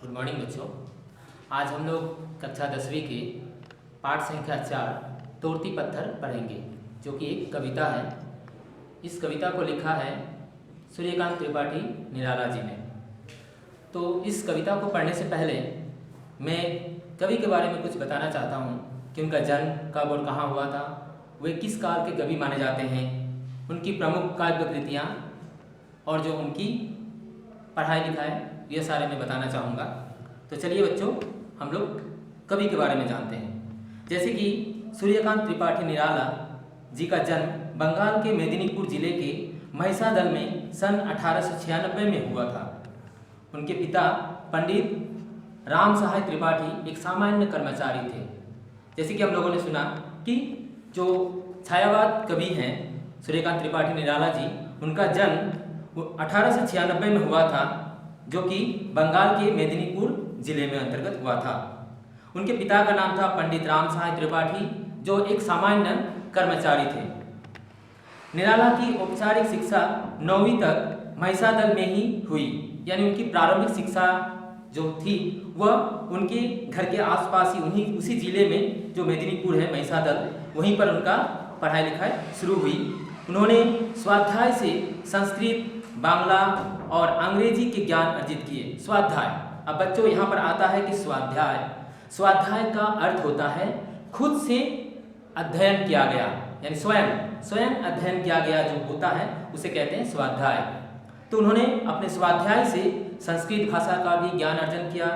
Good morning बच्चों। आज हम लोग कक्षा 10वीं के पाठ संख्या 4 तोड़ती पत्थर पढ़ेंगे, जो कि एक कविता है। इस कविता को लिखा है सूर्यकांत त्रिपाठी निराला जी ने। तो इस कविता को पढ़ने से पहले मैं कवि के बारे में कुछ बताना चाहता हूँ कि उनका जन्म कब और कहाँ हुआ था, वे किस काल के कवि माने जाते हैं, उनकी प्रमुख काव्य कृतियाँ और जो उनकी पढ़ाई लिखाई, ये सारे मैं बताना चाहूँगा। तो चलिए बच्चों, हम लोग कवि के बारे में जानते हैं। जैसे कि सूर्यकांत त्रिपाठी निराला जी का जन्म बंगाल के मेदिनीपुर जिले के महिसादल में सन 1896 में हुआ था। उनके पिता पंडित राम सहाय त्रिपाठी एक सामान्य कर्मचारी थे। जैसे कि हम लोगों ने सुना कि जो छायावाद कवि हैं सूर्यकांत त्रिपाठी निराला जी, उनका जन्म 1896 में हुआ था, जो कि बंगाल के मेदिनीपुर जिले में अंतर्गत हुआ था। उनके पिता का नाम था पंडित राम सहाय त्रिपाठी, जो एक सामान्य कर्मचारी थे। निराला की औपचारिक शिक्षा 9वीं तक महिसादल में ही हुई, यानी उनकी प्रारंभिक शिक्षा जो थी वह उनके घर के आसपास ही उसी जिले में जो मेदिनीपुर है महिसादल, वहीं पर उनका पढ़ाई लिखाई शुरू हुई। उन्होंने स्वाध्याय से संस्कृत, बांग्ला और अंग्रेजी के ज्ञान अर्जित किए। स्वाध्याय, अब बच्चों यहाँ पर आता है कि स्वाध्याय का अर्थ होता है खुद से अध्ययन किया गया, यानी स्वयं अध्ययन किया गया जो होता है उसे कहते हैं स्वाध्याय। तो उन्होंने अपने स्वाध्याय से संस्कृत भाषा का भी ज्ञान अर्जन किया,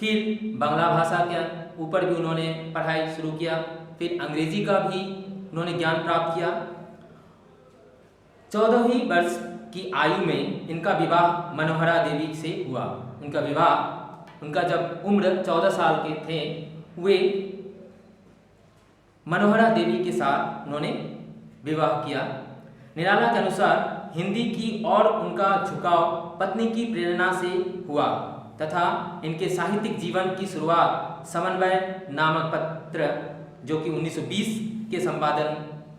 फिर बांग्ला भाषा के ऊपर भी उन्होंने पढ़ाई शुरू किया, फिर अंग्रेजी का भी उन्होंने ज्ञान प्राप्त किया। 14वीं वर्ष की आयु में इनका विवाह मनोहरा देवी से हुआ। उनका जब उम्र 14 साल के थे, वे मनोहरा देवी के साथ उन्होंने विवाह किया। निराला के अनुसार हिंदी की और उनका झुकाव पत्नी की प्रेरणा से हुआ तथा इनके साहित्यिक जीवन की शुरुआत समन्वय नामक पत्र, जो कि 1920 के संपादन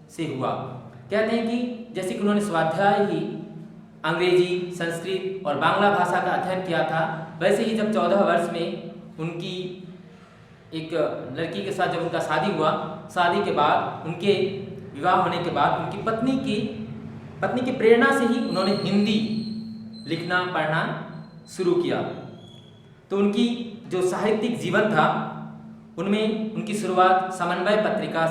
से हुआ। कहते हैं कि जैसे कि उन्होंने स्वाध्याय ही अंग्रेजी, संस्कृत और बांग्ला भाषा का अध्ययन किया था, वैसे ही जब 14 वर्ष में उनकी एक लड़की के साथ जब उनका शादी हुआ, शादी के बाद उनके विवाह होने के बाद उनकी पत्नी की प्रेरणा से ही उन्होंने हिंदी लिखना पढ़ना शुरू किया। तो उनकी जो साहित्यिक जीवन था उनमें उनकी शुरुआत समन्वय पत्रिका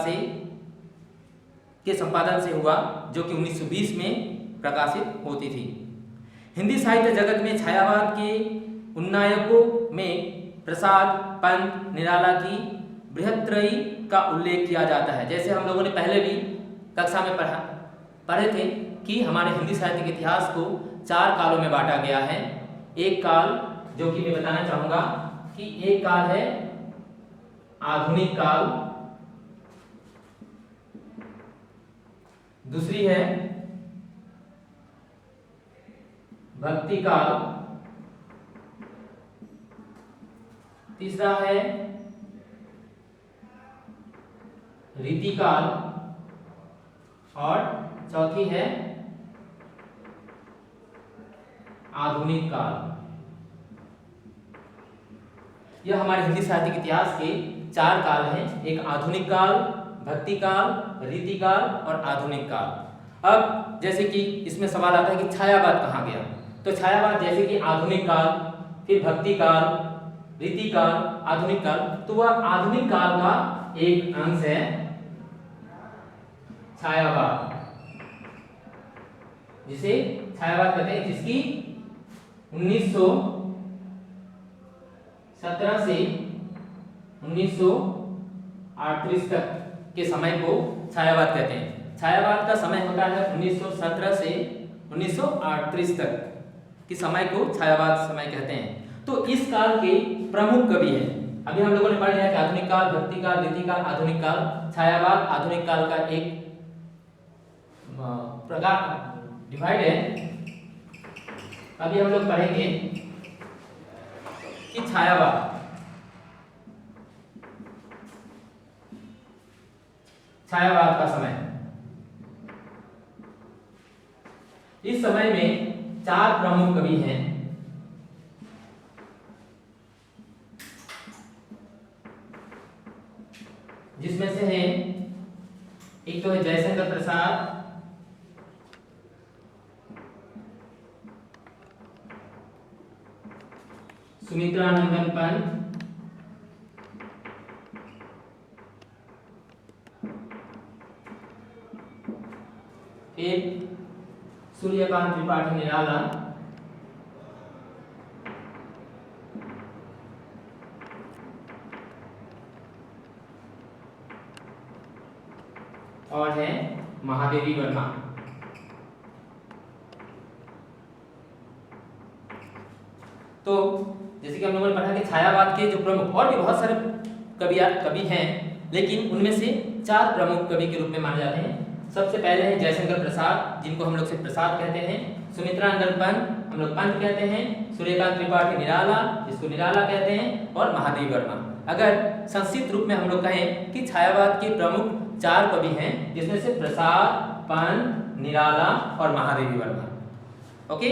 के संपादन से हुआ, जो कि 1920 में प्रकाशित होती थी। हिंदी साहित्य जगत में छायावाद के उन्नायकों में प्रसाद, पंत, निराला की बृहत्त्रयी का उल्लेख किया जाता है। जैसे हम लोगों ने पहले भी कक्षा में पढ़े थे कि हमारे हिंदी साहित्य के इतिहास को 4 कालों में बांटा गया है। एक काल जो कि मैं बताना चाहूँगा कि एक काल है आधुनिक काल, दूसरी है भक्ति काल, तीसरा है रीति काल और चौथी है आधुनिक काल। यह हमारे हिंदी साहित्य के इतिहास के 4 काल हैं। एक आधुनिक काल, भक्ति काल, रीति काल और आधुनिक काल। अब जैसे कि इसमें सवाल आता है कि छायावाद कहाँ गया, तो छायावाद जैसे कि आधुनिक काल, फिर भक्ति काल, रीति काल, आधुनिक काल, तो वह आधुनिक काल का एक अंश है छायावाद, जिसे छायावाद कहते हैं, जिसकी 1917 से 1938 तक के समय को छायावाद कहते हैं। छायावाद का समय होता है 1917 से 1938 तक के समय को छायावाद समय कहते हैं। तो इस काल के प्रमुख कवि हैं। अभी हम लोगों ने पढ़ लिया कि आधुनिक काल, भक्ति काल, रीति काल, आधुनिक काल। छायावाद आधुनिक काल का एक प्रकार डिवाइड है। अभी हम लोग पढ़ेंगे कि छायावाद का समय। इस समय में 4 प्रमुख कवि हैं। जिसमें से है एक तो है जयशंकर प्रसाद, सुमित्रा नंदन पंत, एक सूर्यकांत त्रिपाठी निराला, और है महादेवी वर्मा। तो जैसे कि हम लोगों ने पढ़ा कि छायावाद के जो प्रमुख, और भी बहुत सारे कवि हैं, लेकिन उनमें से 4 प्रमुख कवि के रूप में माने जाते हैं। सबसे पहले है जयशंकर प्रसाद, जिनको हम लोग से प्रसाद कहते हैं, सुमित्रा नंदन पंत हम लोग पंत कहते हैं, सूर्यकांत त्रिपाठी निराला, जिसको निराला कहते हैं, और महादेवी वर्मा। अगर संक्षिप्त रूप में हम लोग कहें कि छायावाद के प्रमुख 4 कवि हैं, जिसमें से प्रसाद, पंत, निराला और महादेवी वर्मा। ओके,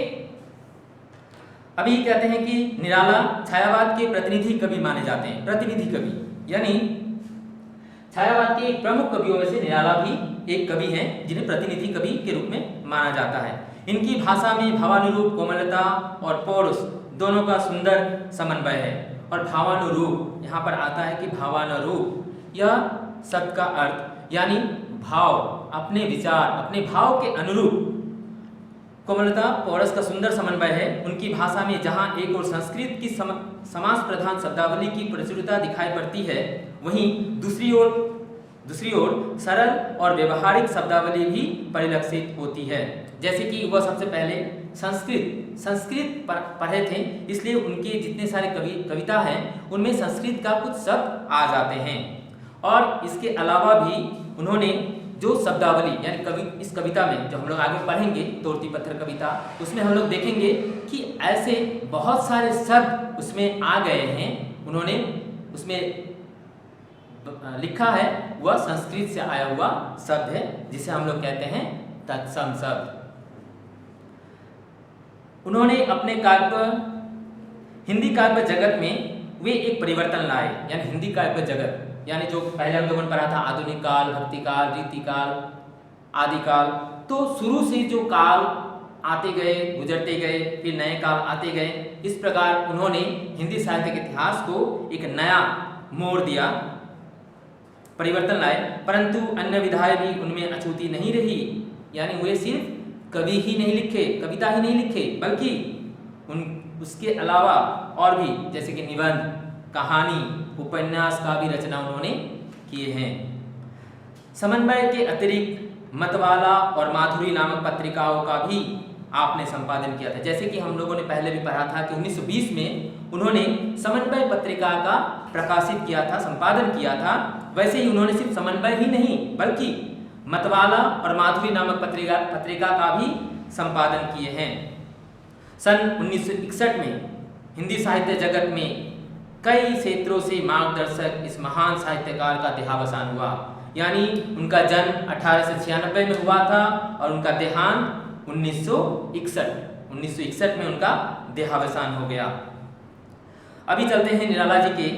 अभी कहते हैं कि निराला छायावाद के प्रतिनिधि कवि माने जाते हैं। प्रतिनिधि कवि यानी छायावाद के एक प्रमुख कवियों में से निराला भी एक कवि हैं, जिन्हें प्रतिनिधि कवि के रूप में माना जाता है। इनकी भाषा में भावानुरूप, कोमलता और पौरुष दोनों का सुंदर समन्वय है। और भावानुरूप यहाँ पर आता है कि भावानुरूप यह शब्द का अर्थ यानी भाव, अपने विचार, अपने भाव के अनुरूप। कोमलता, पौरुष का सुंदर समन्वय है। उनकी भाषा में जहाँ एक और संस्कृत की समास प्रधान शब्दावली की प्रचुरता दिखाई पड़ती है, वहीं दूसरी ओर सरल और व्यवहारिक शब्दावली भी परिलक्षित होती है। जैसे कि वह सबसे पहले संस्कृत पढ़े थे, इसलिए उनके जितने सारे कविता हैं उनमें संस्कृत का कुछ शब्द आ जाते हैं। और इसके अलावा भी उन्होंने जो शब्दावली यानी इस कविता में जो हम लोग आगे पढ़ेंगे, तोड़ती पत्थर कविता, उसमें हम लोग देखेंगे कि ऐसे बहुत सारे शब्द उसमें आ गए हैं। उन्होंने उसमें लिखा है वह संस्कृत से आया हुआ शब्द है, जिसे हम लोग कहते हैं तत्सम शब्द। उन्होंने अपने हिंदी काव्य जगत में वे एक परिवर्तन लाए। यानी हिंदी काव्य जगत यानी जो पहले हम लोगों ने पढ़ा था आधुनिक काल, भक्ति काल, रीति काल, आदि काल, तो शुरू से जो काल आते गए, गुजरते गए, फिर नए काल आते गए, इस प्रकार उन्होंने हिंदी साहित्य के इतिहास को एक नया मोड़ दिया, परिवर्तन लाए। परंतु अन्य विधाएं भी उनमें अछूती नहीं रही। यानी वे सिर्फ कवि ही नहीं लिखे, कविता ही नहीं लिखे, बल्कि उसके अलावा और भी जैसे कि निबंध, कहानी, उपन्यास का भी रचना उन्होंने किए हैं। समन्वय के अतिरिक्त मतवाला और माधुरी नामक पत्रिकाओं का भी आपने संपादन किया था। जैसे कि हम लोगों ने पहले भी पढ़ा था कि 1920 में उन्होंने समन्वय पत्रिका का प्रकाशित किया था, संपादन किया था। वैसे ही उन्होंने सिर्फ समन्वय ही नहीं बल्कि मतवाला और माधुरी नामक पत्रिका का भी संपादन किए हैं। सन 1961 में हिंदी साहित्य जगत में कई क्षेत्रों से मार्गदर्शक इस महान साहित्यकार का देहावसान हुआ। यानी उनका जन्म 1896 में हुआ था और उनका देहांत 1961 में उनका देहावसान हो गया। अभी चलते हैं निराला जी के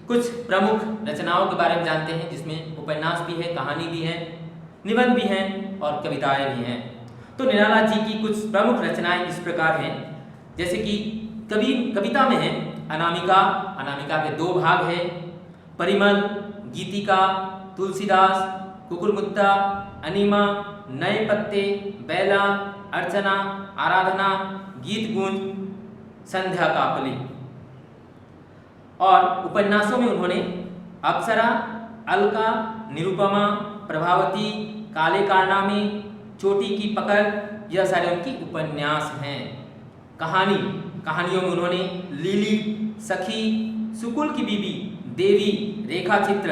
कुछ प्रमुख रचनाओं के बारे में जानते हैं, जिसमें उपन्यास भी है, कहानी भी है, निबंध भी हैं और कविताएं भी हैं। तो निराला जी की कुछ प्रमुख रचनाएं इस प्रकार हैं। जैसे कि कविता में है अनामिका, अनामिका के 2 भाग हैं, परिमल, गीतिका, तुलसीदास, कुकुरमुत्ता, अनिमा, नए पत्ते, बेला, अर्चना, आराधना, गीत गुंज, संध्या काकली। और उपन्यासों में उन्होंने अप्सरा, अलका, निरुपमा, प्रभावती, काले कारनामे, चोटी की पकड़, यह सारे उनकी उपन्यास हैं। कहानियों में उन्होंने लिली, सखी, सुकुल की बीबी, देवी, रेखा चित्र,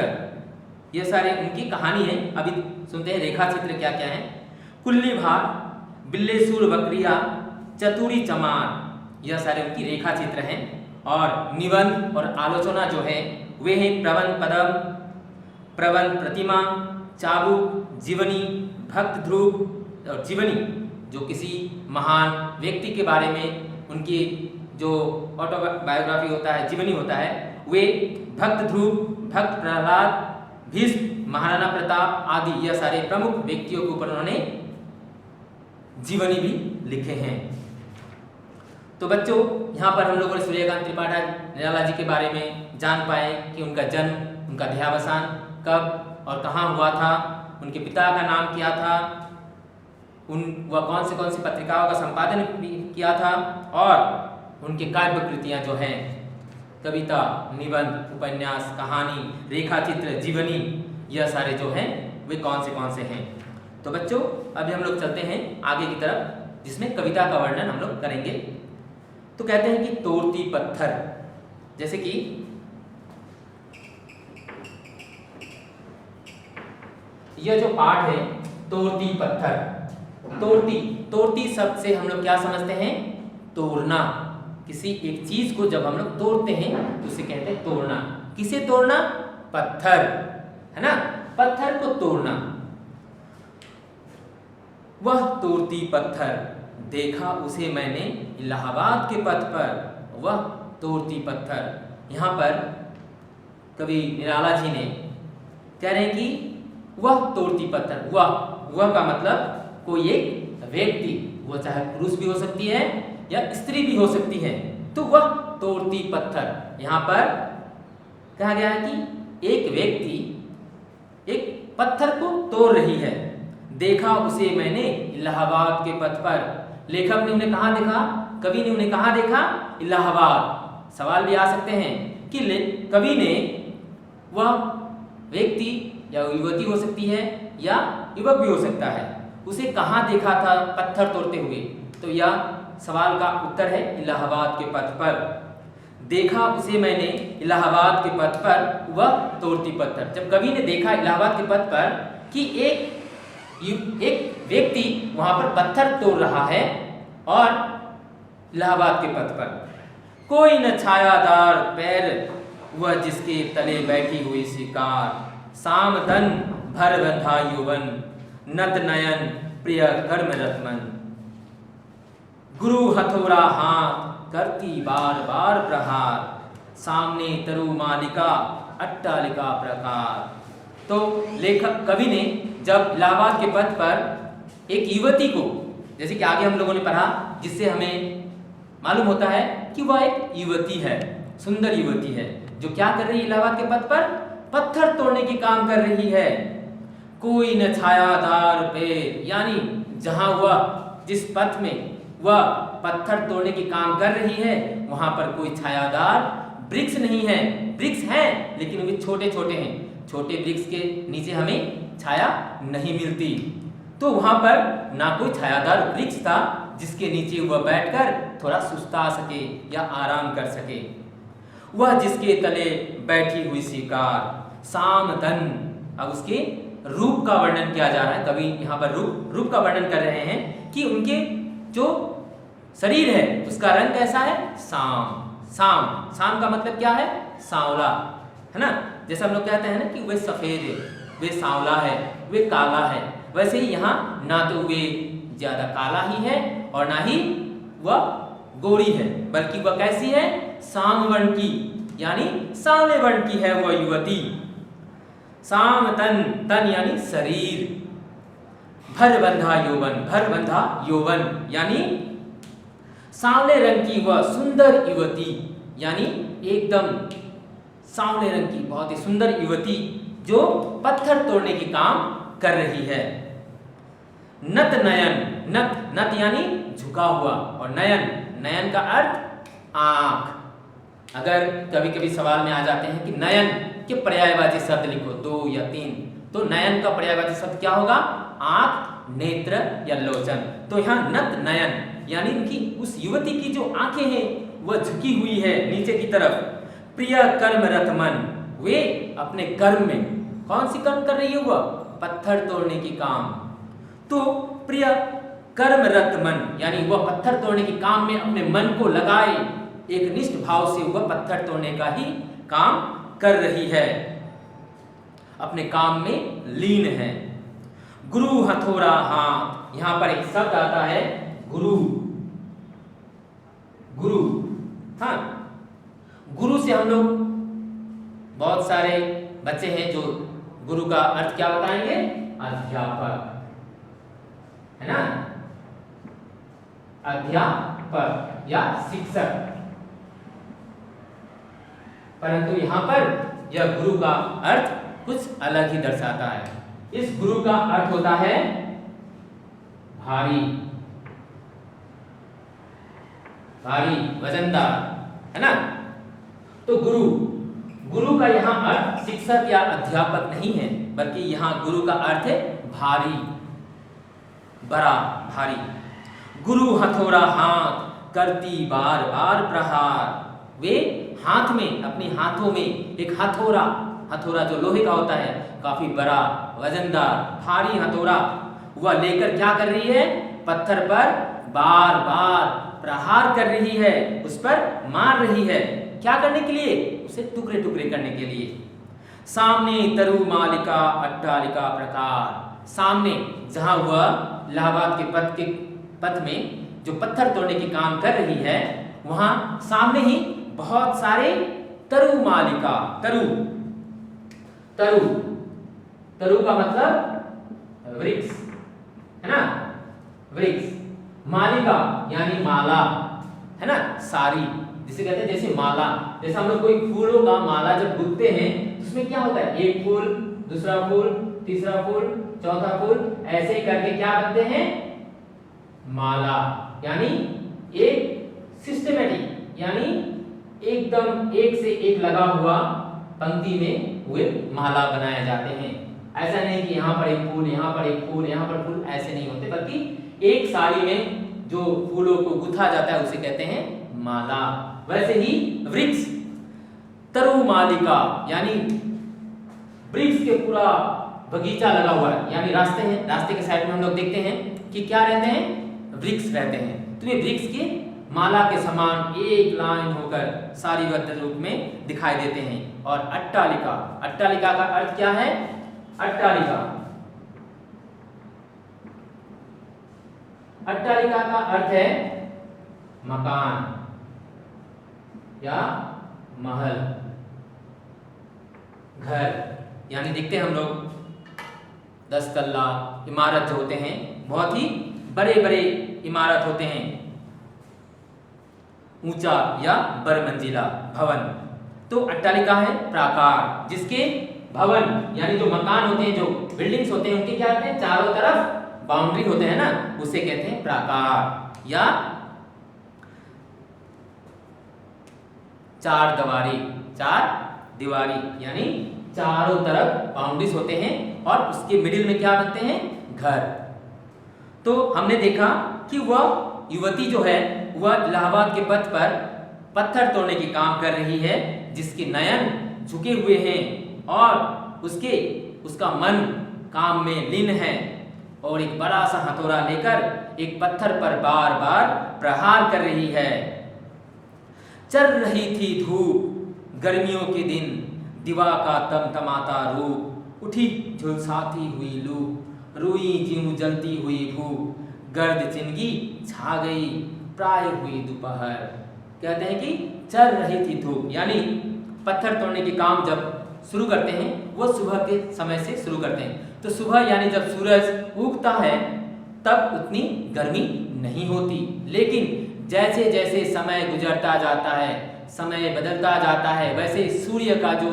ये सारे उनकी कहानी है। अभी सुनते हैं रेखा चित्र क्या क्या है। कुल्ली भार, बिल्लेसूर बकरिया, चतुरी चमार, यह सारे उनकी रेखा चित्र हैं। और निबंध और आलोचना जो है वे हैं प्रबंध पदम, प्रबंध प्रतिमा, चाबुक, जीवनी, भक्त ध्रुव और जीवनी, जो किसी महान व्यक्ति के बारे में उनकी जो ऑटोबायोग्राफी होता है, जीवनी होता है, वे भक्त ध्रुव, भक्त प्रहलाद, भीष्म, महाराणा प्रताप आदि यह सारे प्रमुख व्यक्तियों के ऊपर उन्होंने जीवनी भी लिखे हैं। तो बच्चों, यहाँ पर हम लोगों ने सूर्यकांत त्रिपाठी निराला जी के बारे में जान पाए कि उनका जन्म, उनका देहावसान कब और कहाँ हुआ था, उनके पिता का नाम क्या था, वह कौन सी पत्रिकाओं का संपादन किया था, और उनके काव्य कृतियाँ जो हैं, कविता, निबंध, उपन्यास, कहानी, रेखाचित्र, जीवनी, यह सारे जो हैं वे कौन से हैं। तो बच्चों, अभी हम लोग चलते हैं आगे की तरफ, जिसमें कविता का वर्णन हम लोग करेंगे। तो कहते हैं कि तोड़ती पत्थर, जैसे कि यह जो पाठ है तोड़ती पत्थर, तोड़ती शब्द से हम लोग क्या समझते हैं? तोड़ना। किसी एक चीज को जब हम लोग तोड़ते हैं तो उसे कहते हैं तोड़ना। किसे तोड़ना? पत्थर, है ना, पत्थर को तोड़ना। वह तोड़ती पत्थर, देखा उसे मैंने इलाहाबाद के पथ पर। वह तोड़ती पत्थर, यहाँ पर कवि निराला जी ने कह रहे हैं कि वह तोड़ती पत्थर, वह का मतलब कोई एक व्यक्ति, वो चाहे पुरुष भी हो सकती है या स्त्री भी हो सकती है। तो वह तोड़ती पत्थर, यहाँ पर कहा गया है कि एक व्यक्ति एक पत्थर को तोड़ रही है। देखा उसे मैंने इलाहाबाद के पथ पर। लेखक ने उन्हें कहाँ देखा? कवि ने उन्हें कहाँ देखा? इलाहाबाद। सवाल भी आ सकते हैं कि कवि ने, वह व्यक्ति या युवती हो सकती है या युवक भी हो सकता है, उसे कहाँ देखा था पत्थर तोड़ते हुए? तो यह सवाल का उत्तर है इलाहाबाद के पथ पर। देखा उसे मैंने इलाहाबाद के पथ पर, वह तोड़ती पत्थर। जब कवि ने देखा इलाहाबाद के पथ पर कि एक व्यक्ति वहां पर पत्थर तोड़ रहा है, और इलाहाबाद के पथ पर कोई न छायादार पैर, वह जिसके तले बैठी हुई शिकार, सामदन भर बंधा यौवन, नत नयन प्रिय कर्म रत्मन, गुरु हथौड़ा हाथ करती बार बार प्रहार, सामने तरु मालिका अट्टालिका प्रकार। तो लेखक कवि ने जब इलाहाबाद के पथ पर एक युवती को, जैसे कि आगे हम लोगों ने पढ़ा, जिससे हमें मालूम होता है कि वह एक युवती है, सुंदर युवती है, जो क्या कर रही है? इलाहाबाद के पथ पर पत्थर तोड़ने की काम कर रही है। कोई न छायादार पेड़, यानी जहां वह जिस पथ में वह पत्थर तोड़ने की काम कर रही है, वहां पर कोई छायादार वृक्ष नहीं है। वृक्ष हैं लेकिन वे छोटे छोटे हैं, छोटे वृक्ष के नीचे हमें छाया नहीं मिलती। तो वहां पर ना कोई छायादार वृक्ष था जिसके नीचे वह बैठकर थोड़ा सुस्ता सके या आराम कर सके। वह जिसके तले बैठी हुई शिकार, सामदन। अब उसके रूप का वर्णन किया जा रहा है, कवि यहाँ पर रूप का वर्णन कर रहे हैं कि उनके जो शरीर है उसका रंग कैसा है? शाम का मतलब क्या है? सांवला, है ना। जैसे हम लोग कहते हैं ना कि वे सफेद है, वे सांवला है, वे काला है, वैसे ही यहाँ ना तो वे ज्यादा काला ही है और ना ही वह गोरी है, बल्कि वह कैसी है? साम वर्ण की, यानी सांवले वर्ण की है वह युवती। साम तन यानी शरीर, भर बंधा यौवन यानी सांवले रंग की वह सुंदर युवती, यानी एकदम सांवले रंग की बहुत ही सुंदर युवती जो पत्थर तोड़ने की काम कर रही है। नत नयन, नत यानी झुका हुआ, और नयन का अर्थ आंख। अगर कभी कभी सवाल में आ जाते हैं कि नयन के पर्यायवाची शब्द लिखो 2 या 3, तो नयन का पर्यायवाची शब्द क्या होगा? आंख, नेत्र या लोचन। तो यहाँ नत नयन यानी इनकी उस युवती की जो आंखें हैं वह झुकी हुई है नीचे की तरफ। प्रिय कर्म रतमन, वे अपने कर्म में कौन सी कर्म कर रही है? वह पत्थर तोड़ने की काम। तो प्रिय कर्म रतमन यानी वह पत्थर तोड़ने के काम में अपने मन को लगाए, एक निष्ठ भाव से वह पत्थर तोड़ने का ही काम कर रही है, अपने काम में लीन है। गुरु हथौड़ा हाथ, यहां पर एक शब्द आता है गुरु। हाँ, गुरु से हम लोग, बहुत सारे बच्चे हैं जो गुरु का अर्थ क्या बताएंगे? अध्यापक, है ना, अध्यापक या शिक्षक। परंतु यहां पर यह गुरु का अर्थ कुछ अलग ही दर्शाता है। इस गुरु का अर्थ होता है भारी, भारी, वजनदार, है ना। तो गुरु का यहाँ अर्थ शिक्षक या अध्यापक नहीं है, बल्कि यहाँ गुरु का अर्थ है भारी, बड़ा, भारी। गुरु हथौड़ा हाथ करती बार बार प्रहार। वे हाथ में, अपने हाथों में एक हथौड़ा जो लोहे का होता है, काफी बड़ा, वजनदार, भारी हथौड़ा वह लेकर क्या कर रही है? पत्थर पर बार बार प्रहार कर रही है, उस पर मार रही है। क्या करने के लिए? उसे टुकड़े टुकड़े करने के लिए। सामने तरु मालिका अट्टालिका प्रकार। सामने जहां वह इलाहाबाद के पथ में जो पत्थर तोड़ने की काम कर रही है, वहां सामने ही बहुत सारे तरु मालिका, तरु का मतलब वृक्ष, है ना, वृक्ष। मालिका यानी माला, है ना, सारी, जिसे कहते हैं जैसे माला। जैसे हम लोग कोई फूलों का माला जब गुथते हैं तो उसमें क्या होता है? एक फूल, दूसरा फूल, तीसरा फूल, चौथा फूल, ऐसे करके क्या बनते हैं? माला। यानी एक सिस्टमेटिक, यानी एकदम एक से एक लगा हुआ पंक्ति में हुए माला बनाए जाते हैं। ऐसा नहीं कि यहाँ पर एक फूल, यहाँ पर एक फूल, यहाँ पर फूल, ऐसे नहीं होते, बल्कि एक साड़ी में जो फूलों को गुथा जाता है उसे कहते हैं माला। वैसे ही वृक्ष, तरु मालिका, यानी वृक्ष के पूरा बगीचा लगा हुआ है, यानी रास्ते हैं, रास्ते के साइड में हम लोग देखते हैं कि क्या रहते हैं? वृक्ष रहते हैं। तो ये वृक्ष के माला के समान एक लाइन होकर सारीबद्ध रूप में दिखाई देते हैं। और अट्टालिका, अट्टालिका का अर्थ क्या है? अट्टालिका, अट्टालिका का अर्थ है मकान या महल, घर। यानी देखते हैं हम लोग 10 तल्ला इमारत जो होते हैं, बहुत ही बड़े बड़े इमारत होते हैं, ऊंचा या बरमंजिला भवन। तो अट्टालिका है प्राकार, जिसके भवन यानी जो मकान होते हैं, जो बिल्डिंग्स होते हैं, उनके क्या होते हैं? चारों तरफ बाउंड्री होते हैं ना, उसे कहते हैं प्राकार या चार दीवारी, यानी चारों तरफ बाउंड्रीज होते हैं और उसके मिडिल में क्या बनते हैं? घर। तो हमने देखा कि वह युवती जो है वह इलाहाबाद के पथ पर पत्थर तोड़ने की काम कर रही है, जिसके नयन झुके हुए हैं और उसका मन काम में लीन है, और एक बड़ा सा हथौड़ा लेकर एक पत्थर पर बार बार प्रहार कर रही है। चल रही थी धूप गर्मियों के दिन, दिवा का तमतमाता रूप, उठी झुलसाती हुई लू, रुई ज्यों जलती हुई भूख, गर्द चिनगी छा गई प्राय हुई दोपहर। कहते हैं कि चल रही थी धूप, यानी पत्थर तोड़ने के काम जब शुरू करते हैं वो सुबह के समय से शुरू करते हैं। तो सुबह यानी जब सूरज उगता है तब उतनी गर्मी नहीं होती, लेकिन जैसे जैसे समय गुजरता जाता है, समय बदलता जाता है, वैसे सूर्य का जो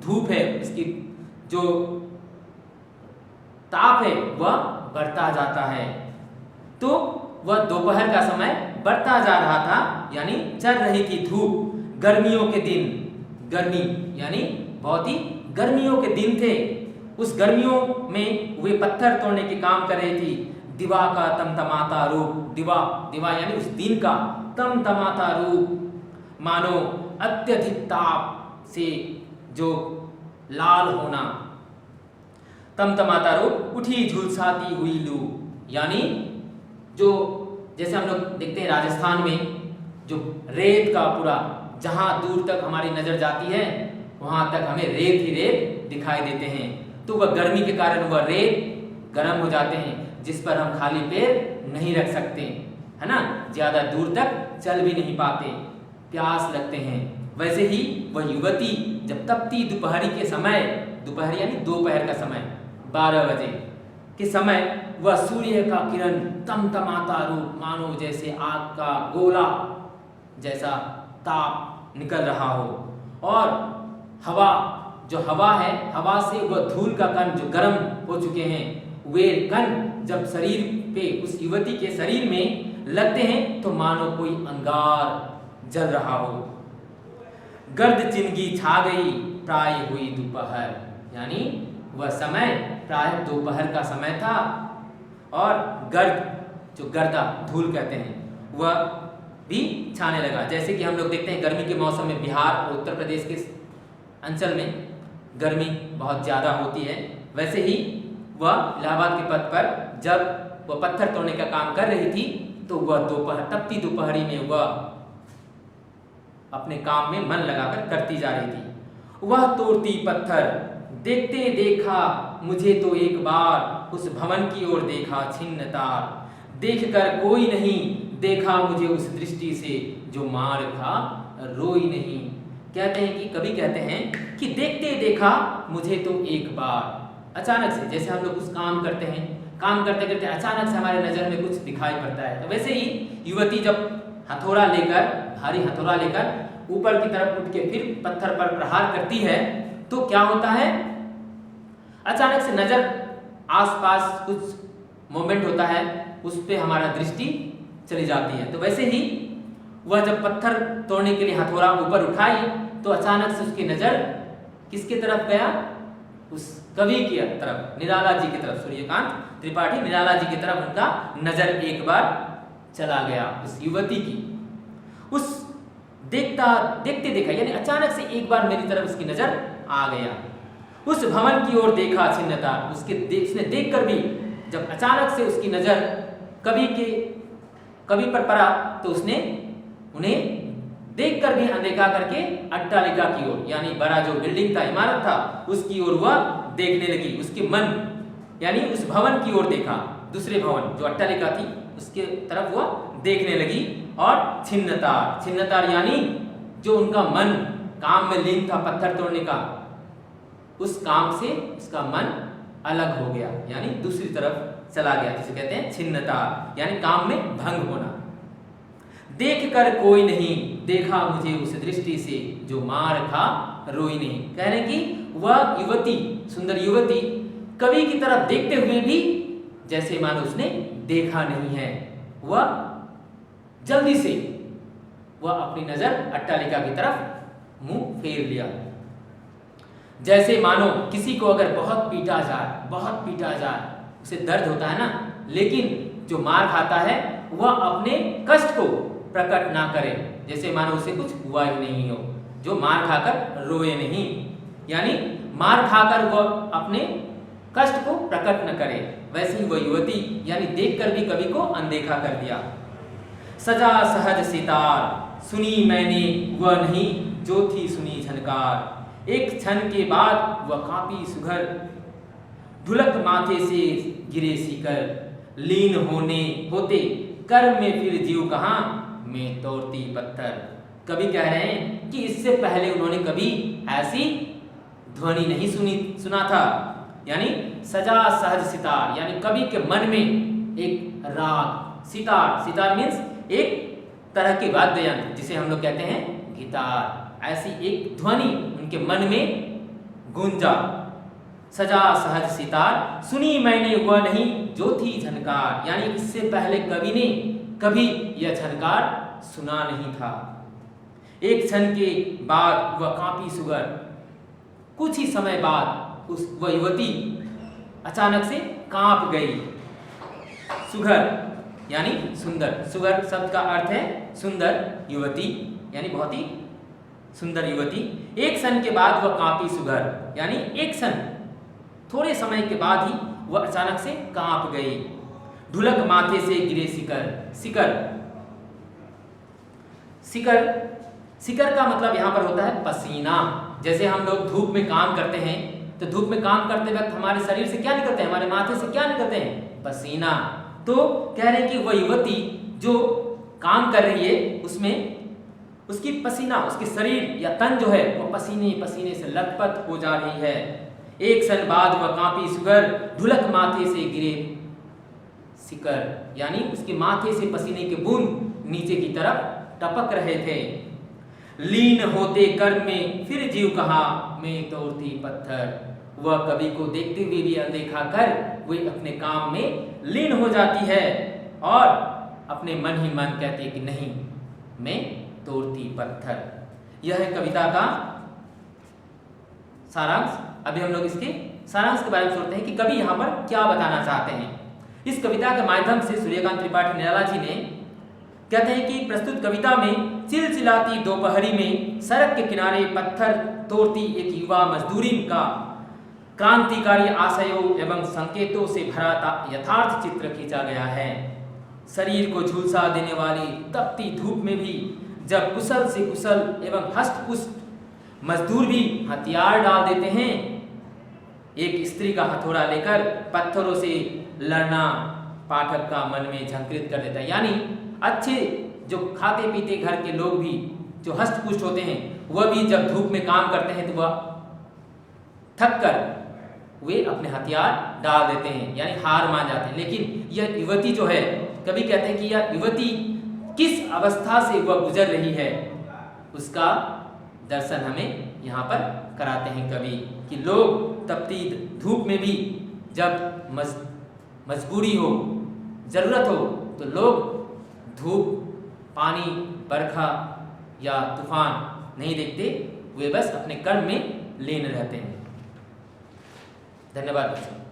धूप है, उसकी जो ताप है वह बढ़ता जाता है। तो वह दोपहर का समय बढ़ता जा रहा था, यानी चल रही थी धूप गर्मियों के दिन। गर्मी यानी बहुत ही गर्मियों के दिन थे, उस गर्मियों में वे पत्थर तोड़ने के काम कर रही थी। दिवा का तमतमाता रूप, दिवा यानी उस दिन का तमतमाता रूप, मानो अत्यधिक ताप से जो लाल होना। तमतमाता रूप, उठी झुलसाती हुई लू, यानी जो जैसे हम लोग देखते हैं राजस्थान में जो रेत का पूरा, जहां दूर तक हमारी नजर जाती है वहां तक हमें रेत ही रेत दिखाई देते हैं। तो वह गर्मी के कारण वह रेत गर्म हो जाते हैं, जिस पर हम खाली पैर नहीं रख सकते, है ना, ज्यादा दूर तक चल भी नहीं पाते, प्यास लगते हैं। वैसे ही वह युवती जब तपती दोपहरी के समय दोपहर यानी दोपहर का समय 12 बजे के समय वह सूर्य का किरण तमतमाता रूप मानो जैसे आग का गोला जैसा ताप निकल रहा हो, और हवा जो हवा है, हवा से वह धूल का कण जो गर्म हो चुके हैं, वे कण जब शरीर पे उस युवती के शरीर में लगते हैं तो मानो कोई अंगार जल रहा हो। गर्द चिंगी छा गई प्राय हुई दोपहर, यानी वह समय प्राय दोपहर का समय था, और गर्द जो गर्दा धूल कहते हैं वह भी छाने लगा। जैसे कि हम लोग देखते हैं गर्मी के मौसम में बिहार और उत्तर प्रदेश के अंचल में गर्मी बहुत ज़्यादा होती है, वैसे ही वह इलाहाबाद के पथ पर जब वह पत्थर तोड़ने का काम कर रही थी तो वह दोपहर तपती दोपहरी में वह अपने काम में मन लगाकर करती जा रही थी। वह तोड़ती पत्थर देखते देखा मुझे तो एक बार, उस भवन की ओर देखा छिन्न तार, देख कर कोई नहीं देखा मुझे उस दृष्टि से, जो मार खा रोई नहीं। कहते हैं कि कवि कहते हैं कि देखते देखा मुझे तो एक बार, अचानक से जैसे हम लोग कुछ काम करते हैं, काम करते करते अचानक से हमारे नज़र में कुछ दिखाई पड़ता है, तो वैसे ही युवती जब हथौड़ा लेकर, भारी हथौड़ा लेकर ऊपर की तरफ उठ के फिर पत्थर पर प्रहार करती है तो क्या होता है, अचानक से नज़र आसपास कुछ मोमेंट होता है, उस पर हमारा दृष्टि चली जाती है। तो वैसे ही वह जब पत्थर तोड़ने के लिए हथौड़ा ऊपर उठाई तो अचानक से उसकी नज़र किसकी तरफ गया, उस कवि की तरफ, निराला जी की तरफ, सूर्यकांत त्रिपाठी निराला जी की तरफ उनका नज़र एक बार चला गया उस युवती की। उस देखते देखा यानी अचानक से एक बार मेरी तरफ उसकी नज़र आ गया। उस भवन की ओर देखा छिन्नता, उसने देखकर भी जब अचानक से उसकी नज़र कवि पर पड़ा तो उसने उन्हें देखकर भी अनदेखा करके अट्टालिका की ओर, यानी बड़ा जो बिल्डिंग था, इमारत था, उसकी ओर वह देखने लगी। उसके मन यानी उस भवन की ओर देखा, दूसरे भवन जो अट्टालिका थी उसके तरफ वह देखने लगी। और छिन्नतार यानी जो उनका मन काम में लीन था पत्थर तोड़ने का, उस काम से उसका मन अलग हो गया, यानी दूसरी तरफ चला गया, जिसे कहते हैं छिन्नतार, यानी काम में भंग होना। देख कर कोई नहीं देखा मुझे उस दृष्टि से, जो मार खा रोई नहीं। कह रहे कि वह युवती, सुंदर युवती कवि की तरफ देखते हुए भी जैसे मानो उसने देखा नहीं है, वह जल्दी से वह अपनी नजर अट्टालिका की तरफ मुंह फेर लिया। जैसे मानो किसी को अगर बहुत पीटा जाए, उसे दर्द होता है ना, लेकिन जो मार खाता है वह अपने कष्ट को प्रकट ना करे, जैसे मानो उसे कुछ हुआ ही नहीं हो, जो मार खाकर रोए नहीं, यानी मार खाकर वह अपने कष्ट को प्रकट न करे। वैसे ही वह युवती यानी देखकर भी कवि को अनदेखा कर दिया। सजा सहज सितार सुनी मैंने वह नहीं, जो थी सुनी झनकार, एक क्षण के बाद वह कांपी सुघर, ढुलक माथे से गिरे सीकर, लीन होते कर्म में फिर जीव कहाँ, मैं तोड़ती पत्थर। कवि कह रहे हैं कि इससे पहले उन्होंने कभी ऐसी ध्वनि नहीं सुना था, यानी सजा सहज सितार, यानी कवि के मन में एक राग, सितार मीन्स एक तरह के वाद्य यंत्र, जिसे हम लोग कहते हैं गिटार, ऐसी एक ध्वनि उनके मन में गूंजा। सजा सहज सितार सुनी मैंने वह नहीं, जो थी झनकार, यानी इससे पहले कवि ने कभी यह झनकार सुना नहीं था। एक क्षण के बाद वह कांपी सुगर, कुछ ही समय बाद वह युवती अचानक से कांप गई। सुघर यानी सुंदर, सुगर शब्द का अर्थ है सुंदर युवती, यानी बहुत ही सुंदर युवती। एक क्षण के बाद वह कांपी सुघर, यानी एक क्षण थोड़े समय के बाद ही वह अचानक से कांप गई। ढुलक माथे से गिरे सिकर का मतलब यहाँ पर होता है पसीना। जैसे हम लोग धूप में काम करते हैं तो धूप में काम करते वक्त हमारे शरीर से क्या निकलते हैं, हमारे माथे से क्या निकलते हैं, पसीना। तो कह रहे हैं कि वह युवती जो काम कर रही है उसमें उसकी पसीना, उसके शरीर या तन जो है वो पसीने से लथपथ हो जा रही है। एक क्षण बाद वह कांपी सुगर, ढुलक माथे से गिरे सिकर, यानी उसके माथे से पसीने के बूंद नीचे की तरफ टपक रहे थे। लीन होते कर्म में फिर जीव कहा मैं तोड़ती पत्थर, वह कवि को देखते हुए भी अनदेखा कर वे अपने काम में लीन हो जाती है और अपने मन ही मन कहते कि नहीं मैं तोड़ती पत्थर। यह है कविता का सारांश। अभी हम लोग इसके सारांश के बारे में सोचते हैं कि कवि यहाँ पर क्या बताना चाहते हैं। इस कविता के माध्यम से सूर्यकांत त्रिपाठी निराला जी ने कहते हैं कि प्रस्तुत कविता में चिलचिलाती दोपहरी में सड़क के किनारे पत्थर तोड़ती एक युवा मजदूरिन का क्रांतिकारी आशयों एवं संकेतों से भरा यथार्थ चित्र खींचा गया है। शरीर को झुलसा देने वाली तपती धूप में भी जब कुशल से कुशल एवं हष्टपुष्ट मजदूर भी हथियार डाल देते हैं, एक स्त्री का हथौड़ा लेकर पत्थरों से लड़ना पाठक का मन में झंकृत कर देता है। यानी अच्छे जो खाते पीते घर के लोग भी जो हष्टपुष्ट होते हैं वह भी जब धूप में काम करते हैं तो वह थक कर वे अपने हथियार डाल देते हैं, यानी हार मान जाते हैं। लेकिन यह युवती जो है, कभी कहते हैं कि यह युवती किस अवस्था से वह गुजर रही है उसका दर्शन हमें यहाँ पर कराते हैं कवि, कि लोग तपती धूप में भी जब मजबूरी हो, जरूरत हो तो लोग धूप, पानी, बरखा या तूफान नहीं देखते, वे बस अपने कर्म में लीन रहते हैं। धन्यवाद बच्चों।